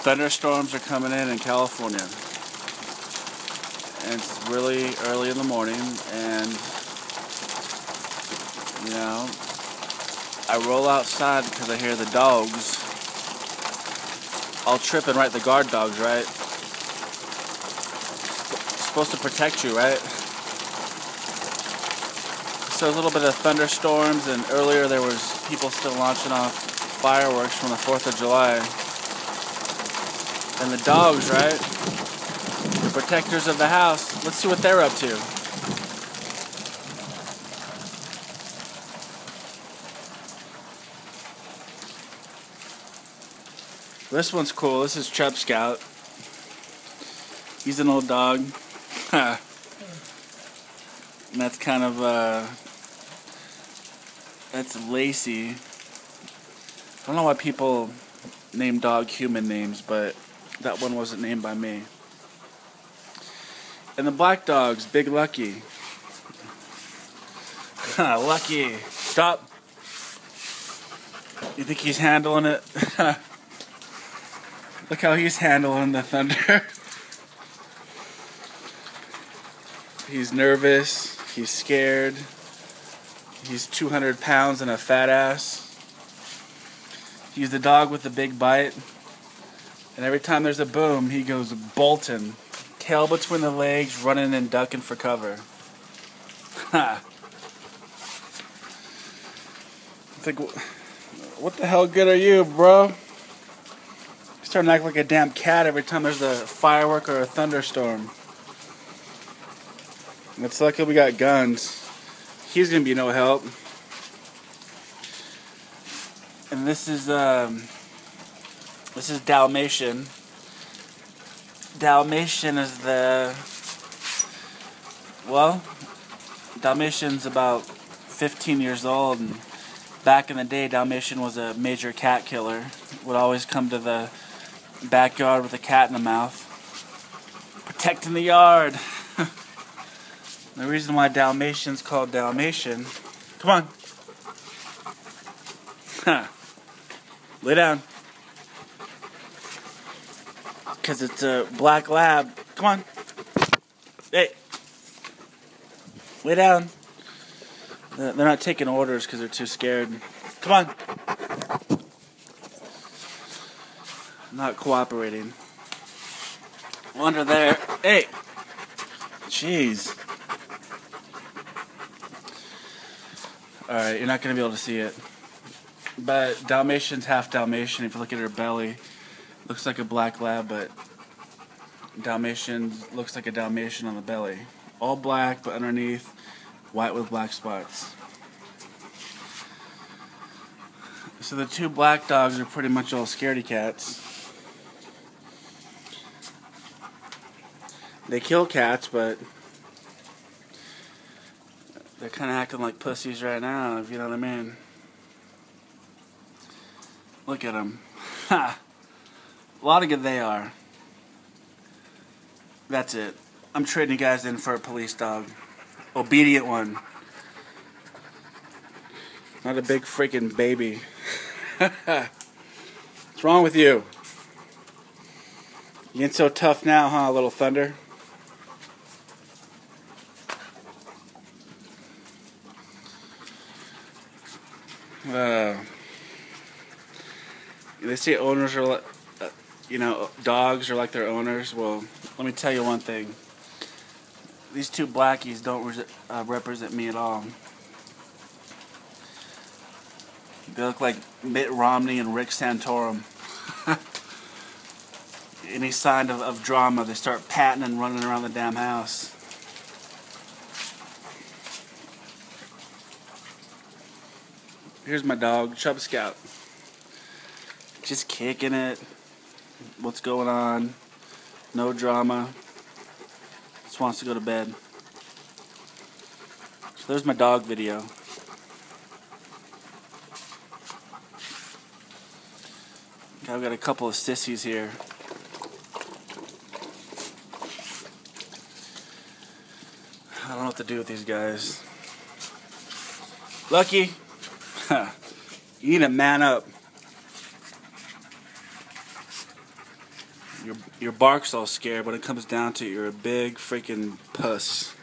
Thunderstorms are coming in California. And it's really early in the morning, and you know, I roll outside because I hear the dogs all tripping, right? The guard dogs, right? It's supposed to protect you, right? So a little bit of thunderstorms, and earlier there was people still launching off fireworks from the 4th of July. And the dogs, right? The protectors of the house. Let's see what they're up to. This one's cool. This is Chub Scout. He's an old dog. And that's kind of, that's Lacey. I don't know why people name dog human names, but that one wasn't named by me. And the black dog's Big Lucky. Lucky. Stop. You think he's handling it? Look how he's handling the thunder. He's nervous. He's scared. He's 200 pounds and a fat ass. He's the dog with the big bite. And every time there's a boom, he goes bolting. Tail between the legs, running and ducking for cover. Ha! I think, what the hell good are you, bro? He's starting to act like a damn cat every time there's a firework or a thunderstorm. It's lucky we got guns. He's gonna be no help. And this is Dalmatian. Dalmatian is Dalmatian's about 15 years old, and back in the day, Dalmatian was a major cat killer. Would always come to the backyard with a cat in the mouth, protecting the yard. The reason why Dalmatian's called Dalmatian, come on, lay down, because it's a black lab. Come on, hey, lay down. They're not taking orders because they're too scared. Come on, not cooperating. Under there, hey, jeez. Alright, you're not going to be able to see it. But Dalmatian's half Dalmatian. If you look at her belly, looks like a black lab, but Dalmatian looks like a Dalmatian on the belly. All black, but underneath, white with black spots. So the two black dogs are pretty much all scaredy cats. They kill cats, but they're kind of acting like pussies right now, if you know what I mean. Look at them. Ha! A lot of good they are. That's it. I'm trading you guys in for a police dog. Obedient one. Not a big freaking baby. What's wrong with you? You getting so tough now, huh, little Thunder? They say owners are like, dogs are like their owners. Well, let me tell you one thing. These two blackies don't represent me at all. They look like Mitt Romney and Rick Santorum. Any sign of drama, they start patting and running around the damn house. Here's my dog, Chub Scout. Just kicking it. What's going on? No drama. Just wants to go to bed. So there's my dog video. I've got a couple of sissies here. I don't know what to do with these guys. Lucky. You need to man up. Your bark's all scared. When it comes down to it, you're a big freaking puss.